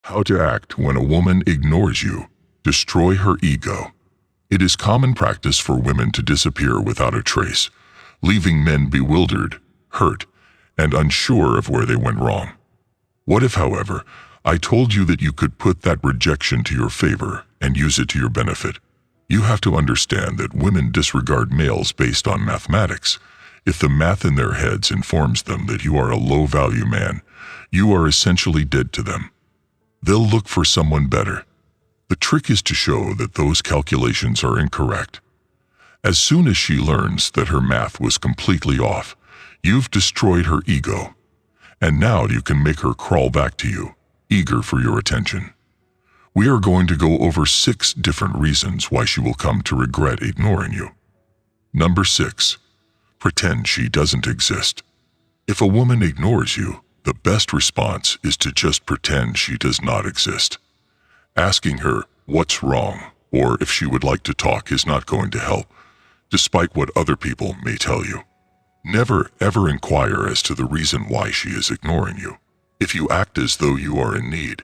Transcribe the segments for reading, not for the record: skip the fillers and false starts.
How to act when a woman ignores you. Destroy her ego. It is common practice for women to disappear without a trace, leaving men bewildered, hurt, and unsure of where they went wrong. What if, however, I told you that you could put that rejection to your favor and use it to your benefit? You have to understand that women disregard males based on mathematics. If the math in their heads informs them that you are a low-value man, you are essentially dead to them. They'll look for someone better. The trick is to show that those calculations are incorrect. As soon as she learns that her math was completely off, you've destroyed her ego. And now you can make her crawl back to you, eager for your attention. We are going to go over 6 different reasons why she will come to regret ignoring you. Number 6. Pretend she doesn't exist. If a woman ignores you, the best response is to just pretend she does not exist. Asking her what's wrong or if she would like to talk is not going to help, despite what other people may tell you. Never ever inquire as to the reason why she is ignoring you. If you act as though you are in need,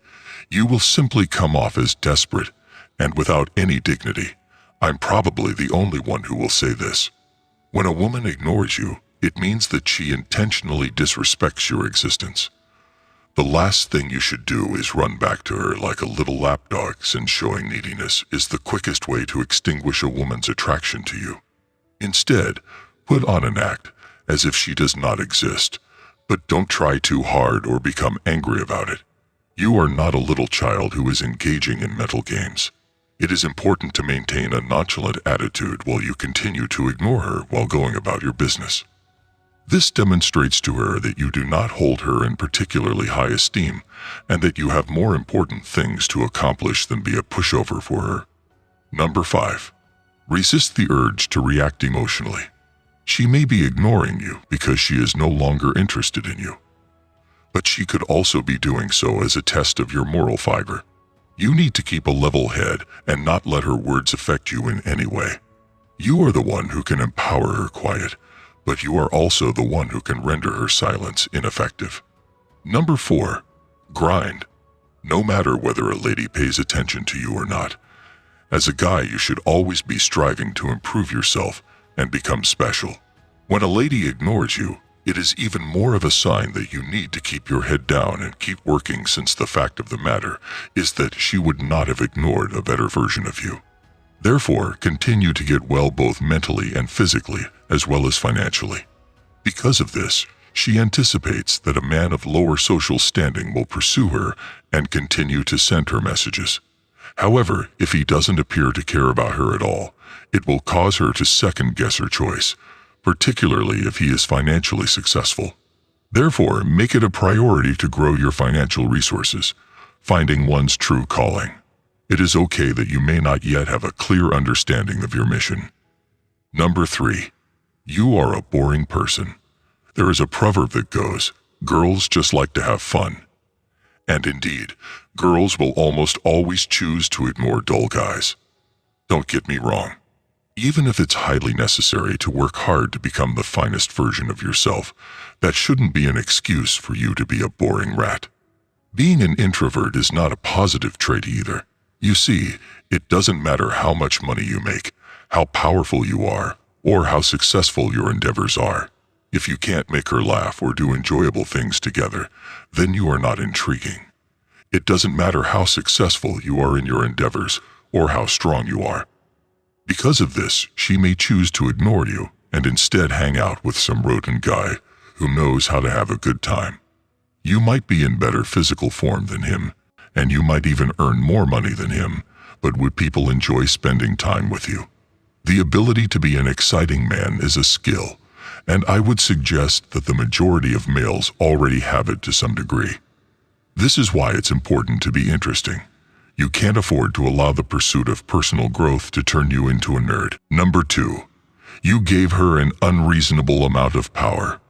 you will simply come off as desperate and without any dignity. I'm probably the only one who will say this. When a woman ignores you, it means that she intentionally disrespects your existence. The last thing you should do is run back to her like a little lapdog, since showing neediness is the quickest way to extinguish a woman's attraction to you. Instead, put on an act as if she does not exist, but don't try too hard or become angry about it. You are not a little child who is engaging in mental games. It is important to maintain a nonchalant attitude while you continue to ignore her while going about your business. This demonstrates to her that you do not hold her in particularly high esteem and that you have more important things to accomplish than be a pushover for her. Number 5. Resist the urge to react emotionally. She may be ignoring you because she is no longer interested in you, but she could also be doing so as a test of your moral fiber. You need to keep a level head and not let her words affect you in any way. You are the one who can empower her quiet, but you are also the one who can render her silence ineffective. Number 4. Grind. No matter whether a lady pays attention to you or not, as a guy you should always be striving to improve yourself and become special. When a lady ignores you, it is even more of a sign that you need to keep your head down and keep working, since the fact of the matter is that she would not have ignored a better version of you. Therefore, continue to get well both mentally and physically, as well as financially. Because of this, she anticipates that a man of lower social standing will pursue her and continue to send her messages. However, if he doesn't appear to care about her at all, it will cause her to second-guess her choice, particularly if he is financially successful. Therefore, make it a priority to grow your financial resources, finding one's true calling. It is okay that you may not yet have a clear understanding of your mission. Number 3. You are a boring person. There is a proverb that goes, "Girls just like to have fun." And indeed, girls will almost always choose to ignore dull guys. Don't get me wrong. Even if it's highly necessary to work hard to become the finest version of yourself, that shouldn't be an excuse for you to be a boring rat. Being an introvert is not a positive trait either. You see, it doesn't matter how much money you make, how powerful you are, or how successful your endeavors are. If you can't make her laugh or do enjoyable things together, then you are not intriguing. It doesn't matter how successful you are in your endeavors or how strong you are. Because of this, she may choose to ignore you and instead hang out with some rodent guy who knows how to have a good time. You might be in better physical form than him, and you might even earn more money than him, but would people enjoy spending time with you? The ability to be an exciting man is a skill, and I would suggest that the majority of males already have it to some degree. This is why it's important to be interesting. You can't afford to allow the pursuit of personal growth to turn you into a nerd. Number 2. You gave her an unreasonable amount of power.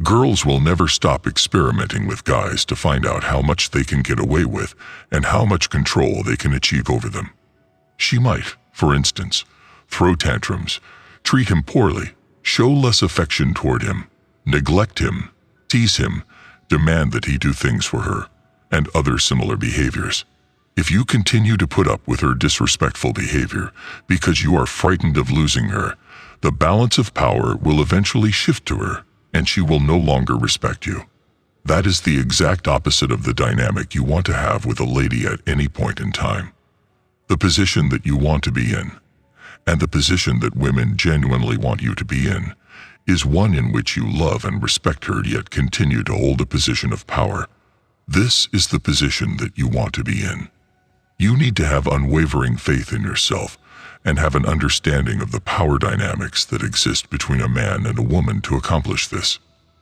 Girls will never stop experimenting with guys to find out how much they can get away with and how much control they can achieve over them. She might, for instance, throw tantrums, treat him poorly, show less affection toward him, neglect him, tease him, demand that he do things for her, and other similar behaviors. If you continue to put up with her disrespectful behavior because you are frightened of losing her, the balance of power will eventually shift to her, and she will no longer respect you. That is the exact opposite of the dynamic you want to have with a lady at any point in time. The position that you want to be in, and the position that women genuinely want you to be in, is one in which you love and respect her yet continue to hold a position of power. This is the position that you want to be in. You need to have unwavering faith in yourself and have an understanding of the power dynamics that exist between a man and a woman to accomplish this.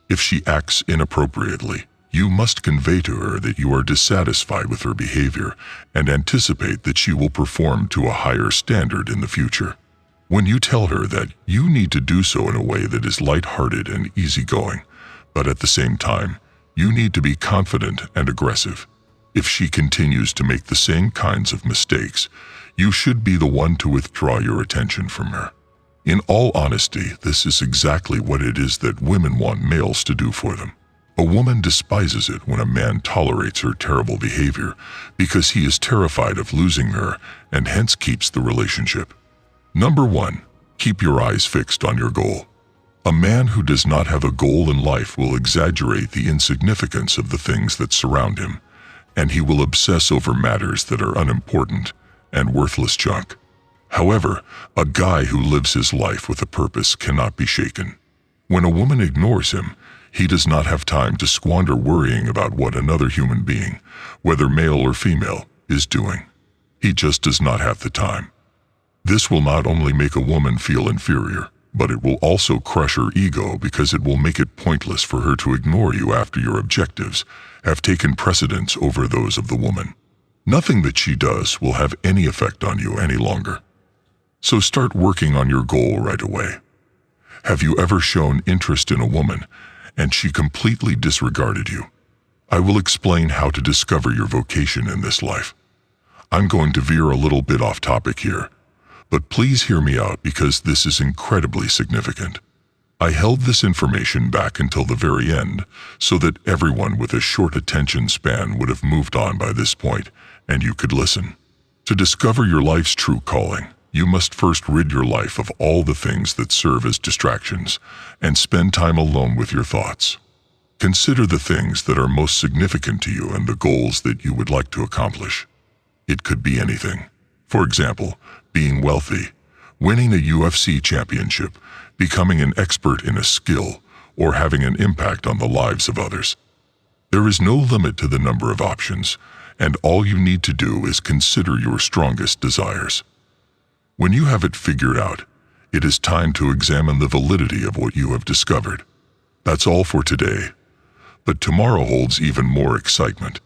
If she acts inappropriately, you must convey to her that you are dissatisfied with her behavior and anticipate that she will perform to a higher standard in the future. When you tell her that, you need to do so in a way that is light-hearted and easygoing, but at the same time, you need to be confident and aggressive. If she continues to make the same kinds of mistakes, you should be the one to withdraw your attention from her. In all honesty, this is exactly what it is that women want males to do for them. A woman despises it when a man tolerates her terrible behavior because he is terrified of losing her and hence keeps the relationship. Number 1. Keep your eyes fixed on your goal. A man who does not have a goal in life will exaggerate the insignificance of the things that surround him, and he will obsess over matters that are unimportant and worthless junk. However, a guy who lives his life with a purpose cannot be shaken. When a woman ignores him, he does not have time to squander worrying about what another human being, whether male or female, is doing. He just does not have the time. This will not only make a woman feel inferior, but it will also crush her ego because it will make it pointless for her to ignore you after your objectives have taken precedence over those of the woman. Nothing that she does will have any effect on you any longer. So start working on your goal right away. Have you ever shown interest in a woman and she completely disregarded you? I will explain how to discover your vocation in this life. I'm going to veer a little bit off topic here, but please hear me out because this is incredibly significant. I held this information back until the very end so that everyone with a short attention span would have moved on by this point and you could listen. To discover your life's true calling, you must first rid your life of all the things that serve as distractions and spend time alone with your thoughts. Consider the things that are most significant to you and the goals that you would like to accomplish. It could be anything. For example, being wealthy, winning a UFC championship, becoming an expert in a skill, or having an impact on the lives of others. There is no limit to the number of options, and all you need to do is consider your strongest desires. When you have it figured out, it is time to examine the validity of what you have discovered. That's all for today, but tomorrow holds even more excitement.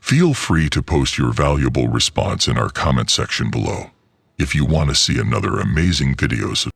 Feel free to post your valuable response in our comment section below. If you want to see another amazing videos